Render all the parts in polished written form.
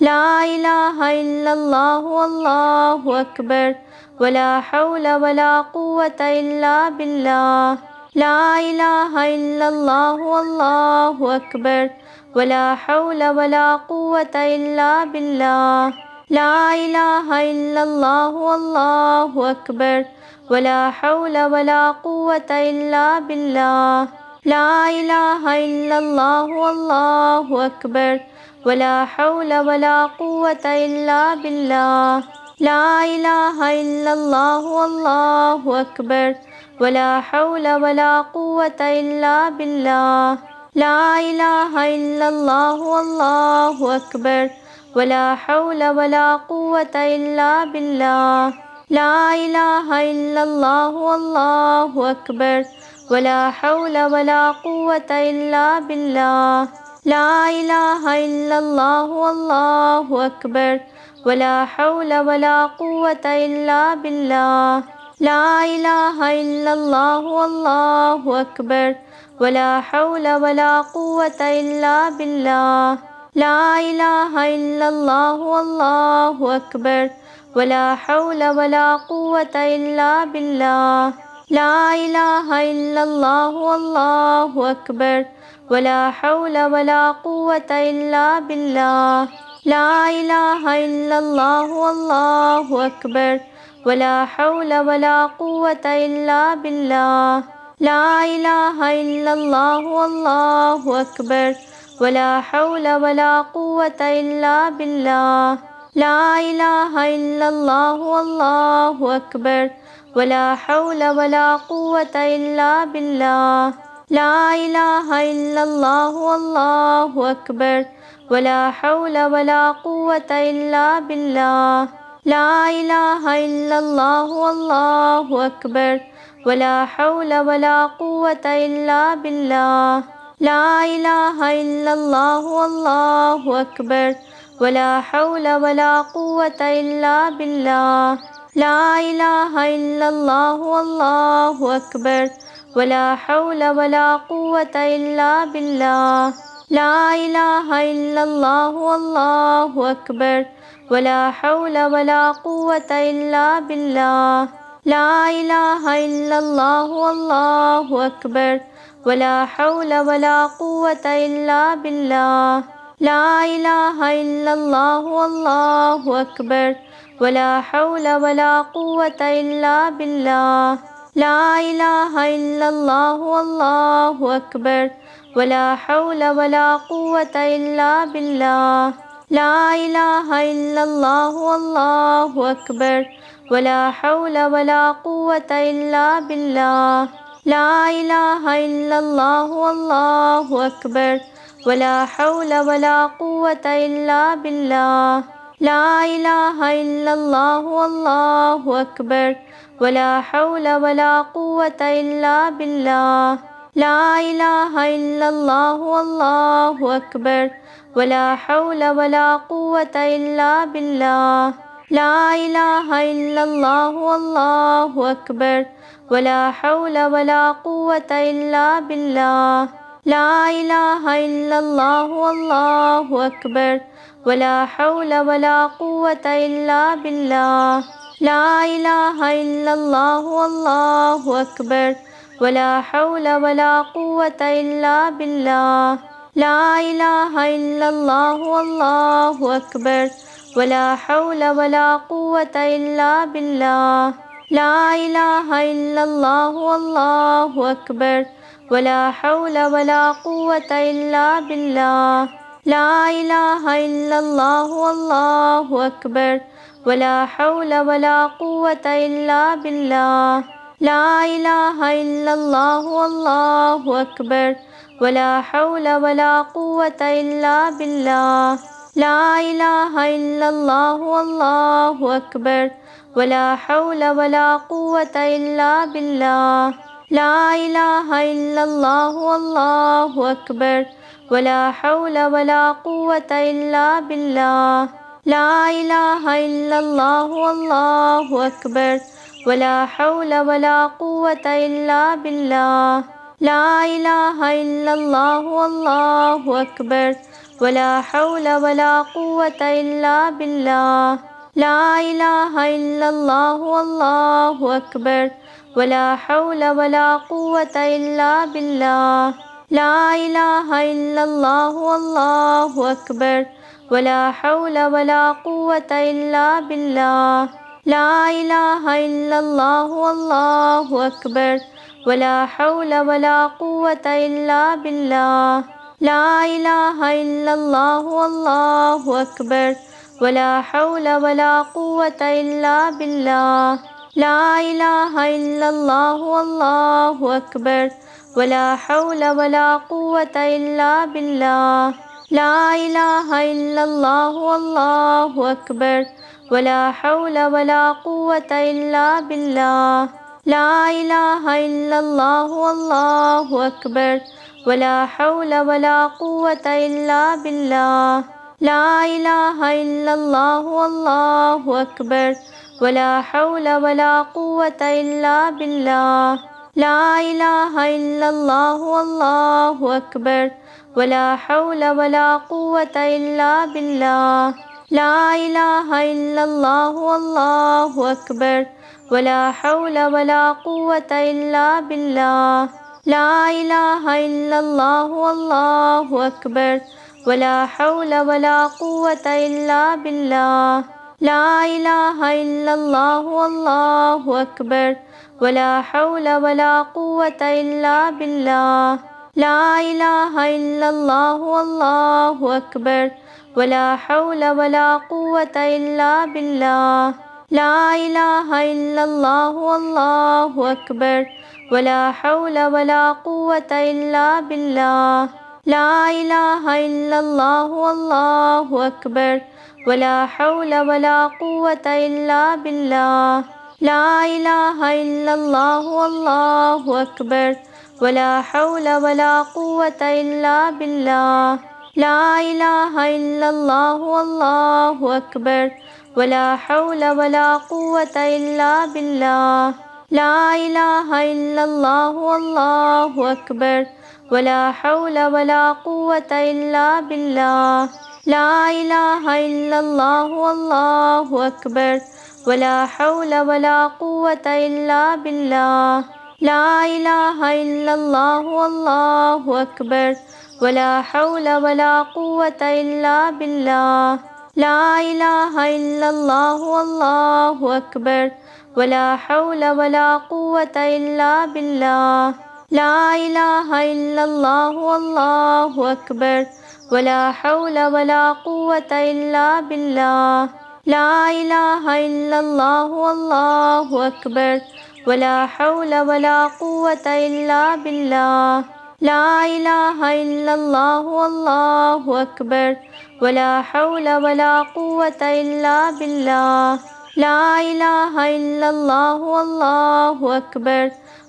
ला इलाहा इल्लल्लाह अल्लाहु अकबर वला हौला वला कुव्वता इल्ला बिल्लाह। ला इलाहा इल्लल्लाह अल्लाहु अकबर वला हौला वला कुव्वता इल्ला बिल्लाह। ला इलाहा इल्लल्लाह अल्लाहु अकबर वला हौला वला कुव्वता इल्ला बिल्लाह। ला इलाहा इल्लल्लाह अल्लाहु अकबर वला हौला वला कुव्वता इल्ला बिल्लाह। ला इलाहा इल्लल्लाह अल्लाहु अकबर वला हौला वला कुव्वता इल्ला बिल्लाह। ला इलाहा इल्लल्लाह अल्लाहु अकबर वला हौला वला कुव्वता इल्ला बिल्लाह। ला इलाहा इल्लल्लाह अल्लाहु अकबर वला हौला वला कुव्वता इल्ला बिल्लाह। ला इलाहा इल्लल्लाह अल्लाहु अकबर वला हौला वला कुव्वता इल्ला बिल्लाह। ला इलाहा इल्लल्लाह अल्लाहु अकबर वला हौला वला कुव्वता इल्ला बिल्लाह। ला इलाहा इल्लल्लाह अल्लाहु अकबर वला हौला वला कुव्वता इल्ला बिल्लाह। ला इलाहा इल्लल्लाह अल्लाहु अकबर वला हौला वला कुव्वता इल्ला बिल्लाह। ला इलाहा इल्लल्लाह अल्लाहु अकबर वला हौला वला कुव्वता इल्ला बिल्लाह। ला इलाहा इल्लल्लाह अल्लाहु अकबर वला हौला वला कुव्वता इल्ला बिल्लाह। ला इलाहा इल्लल्लाह अल्लाहु अकबर वला हौला वला कुव्वता इल्ला बिल्लाह। ला इलाहा इल्लल्लाह अल्लाहु अकबर वला हौला वला कुव्वता इल्ला बिल्लाह। ला इलाहा इल्लल्लाह अल्लाहु अकबर वला हौला वला कुव्वता इल्ला बिल्लाह। ला इलाहा इल्लल्लाह अल्लाहु अकबर वला हौला वला कुव्वता इल्ला बिल्लाह। ला इलाहा इल्लल्लाह अल्लाहु अकबर वला हौला वला कुव्वता इल्ला बिल्लाह। ला इलाहा इल्लल्लाह अल्लाहु अकबर वला हौला वला कुव्वता इल्ला बिल्लाह। ला इलाहा इल्लल्लाह अल्लाहु अकबर वला हौला वला कुव्वता इल्ला बिल्लाह। ला इलाहा इल्लल्लाह अल्लाहु अकबर वला हौला वला कुव्वता इल्ला बिल्लाह। ला इलाहा इल्लल्लाह अल्लाहु अकबर वला हौला वला कुव्वता इल्ला बिल्लाह। ला इलाहा इल्लल्लाह अल्लाहु अकबर वला हौला वला कुव्वता इल्ला बिल्लाह। ला इलाहा इल्लल्लाह अल्लाहु अकबर वला हौला वला कुव्वता इल्ला बिल्लाह। ला इलाहा इल्लल्लाह अल्लाहु अकबर वला हौला वला कुव्वता इल्ला बिल्लाह। ला इलाहा इल्लल्लाह अल्लाहु अकबर वला हौला वला कुव्वता इल्ला बिल्लाह। ला इलाहा इल्लल्लाह अल्लाहु अकबर वला हौला वला कुव्वता इल्ला बिल्लाह। ला इलाहा इल्लल्लाह अल्लाहु अकबर वला हौला वला कुव्वता इल्ला बिल्लाह। ला इलाहा इल्लल्लाह अल्लाहु अकबर वला हौला वला कुव्वता इल्ला बिल्लाह। ला इलाहा इल्लल्लाह अल्लाहु अकबर वला हौला वला कुव्वता इल्ला बिल्लाह। ला इलाहा इल्लल्लाह अल्लाहु अकबर वला हौला वला कुव्वता इल्ला बिल्लाह। ला इलाहा इल्लल्लाह अल्लाहु अकबर वला हौला वला कुव्वता इल्ला बिल्लाह। ला इलाहा इल्लल्लाह अल्लाहु अकबर वला हौला वला कुव्वता इल्ला बिल्लाह। ला इलाहा इल्लल्लाह अल्लाहु अकबर वला हौला वला कुव्वता इल्ला बिल्लाह। ला इलाहा इल्लल्लाह अल्लाहु अकबर वला हौला वला कुव्वता इल्ला बिल्लाह। ला इलाहा इल्लल्लाह अल्लाहु अकबर वला हौला वला कुव्वता इल्ला बिल्लाह। ला इलाहा इल्लल्लाह अल्लाहु अकबर ولا حول ولا قوة إلا بالله. لا إله إلا الله والله أكبر ولا حول ولا قوة إلا بالله. لا إله إلا الله والله أكبر ولا حول ولا قوة إلا بالله. لا إله إلا الله والله أكبر ولا حول ولا قوة إلا بالله. لا إله إلا الله والله أكبر ولا حول ولا قوة إلا بالله. لا إله إلا الله والله أكبر ولا حول ولا قوة إلا بالله. لا إله إلا الله والله أكبر ولا حول ولا قوة إلا بالله. لا إله إلا الله والله أكبر ولا حول ولا قوة إلا بالله. لا إله إلا الله والله أكبر ولا حول ولا قوة إلا بالله. لا إله إلا الله والله أكبر ولا حول ولا قوة إلا بالله. لا إله إلا الله والله أكبر ولا حول ولا قوة إلا بالله. لا إله إلا الله والله أكبر ولا حول ولا قوة إلا بالله. لا إله إلا الله والله أكبر ولا حول ولا قوة إلا بالله. لا إله إلا الله والله أكبر ولا حول ولا قوة إلا بالله. لا إله إلا الله والله أكبر ولا حول ولا قوة إلا بالله. لا إله إلا الله والله أكبر ولا حول ولا قوة إلا بالله. لا إله إلا الله والله أكبر ولا حول ولا قوة إلا بالله. لا إله إلا الله والله أكبر ولا حول ولا قوة إلا بالله. لا إله إلا الله والله أكبر ولا حول ولا قوة إلا بالله. لا إله إلا الله والله أكبر ولا حول ولا قوة إلا بالله. لا إله إلا الله والله أكبر ولا حول ولا قوة إلا بالله. لا إله إلا الله والله أكبر ولا حول ولا قوة إلا بالله. لا إله إلا الله والله أكبر ولا حول ولا قوة إلا بالله. لا إله إلا الله والله أكبر ولا حول ولا قوة إلا بالله. لا إله إلا الله والله أكبر ولا حول ولا قوة إلا بالله. لا إله إلا الله والله أكبر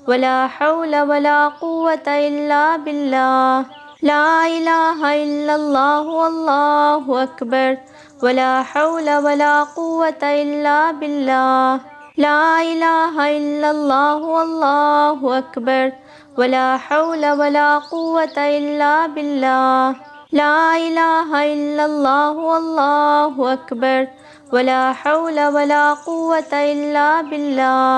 ولا حول ولا قوة إلا بالله. لا إله إلا الله والله أكبر ولا حول ولا قوة إلا بالله. لا إله إلا الله والله أكبر ولا حول ولا قوة إلا بالله. لا إله إلا الله والله أكبر ولا حول ولا قوة إلا بالله.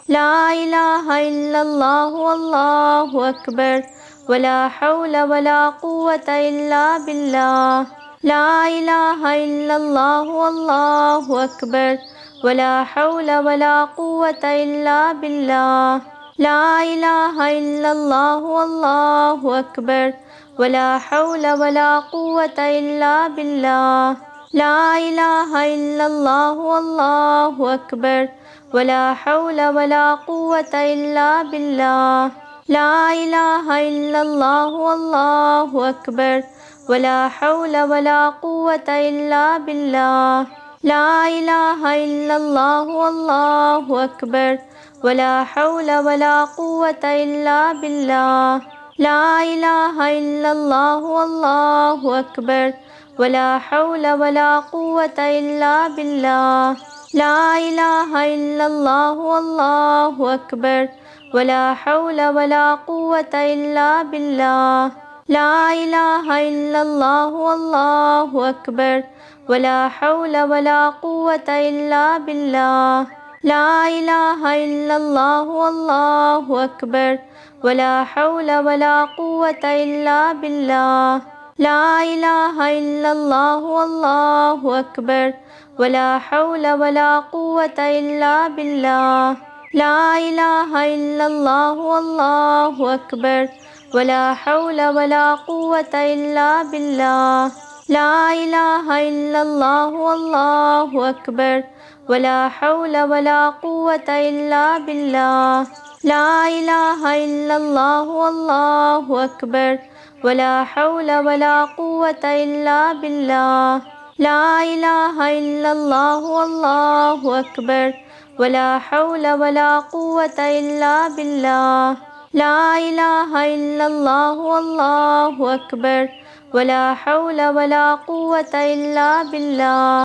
لا إله إلا الله والله أكبر ولا حول ولا قوة إلا بالله. لا إله إلا الله والله أكبر ولا حول ولا قوة إلا بالله. لا إله إلا الله والله أكبر ولا حول ولا قوة إلا بالله. لا إله إلا الله والله أكبر ولا حول ولا قوة إلا بالله. لا إله إلا الله والله أكبر ولا حول ولا قوة إلا بالله. لا إله إلا الله والله أكبر ولا حول ولا قوة إلا بالله. لا إله إلا الله والله أكبر ولا حول ولا قوة إلا بالله. لا إله إلا الله والله أكبر ولا حول ولا قوة إلا بالله. لا إله إلا الله والله أكبر ولا حول ولا قوة إلا بالله لا إله إلا الله والله أكبر ولا حول ولا قوة إلا بالله لا إله إلا الله والله أكبر ولا حول ولا قوة إلا بالله لا إله إلا الله والله أكبر ولا حول ولا قوة إلا بالله لا إله إلا الله والله أكبر ولا حول ولا قوة إلا بالله لا إله إلا الله والله أكبر ولا حول ولا قوة إلا بالله لا إله إلا الله والله أكبر ولا حول ولا قوة إلا بالله لا إله إلا الله والله أكبر ولا حول ولا قوة إلا بالله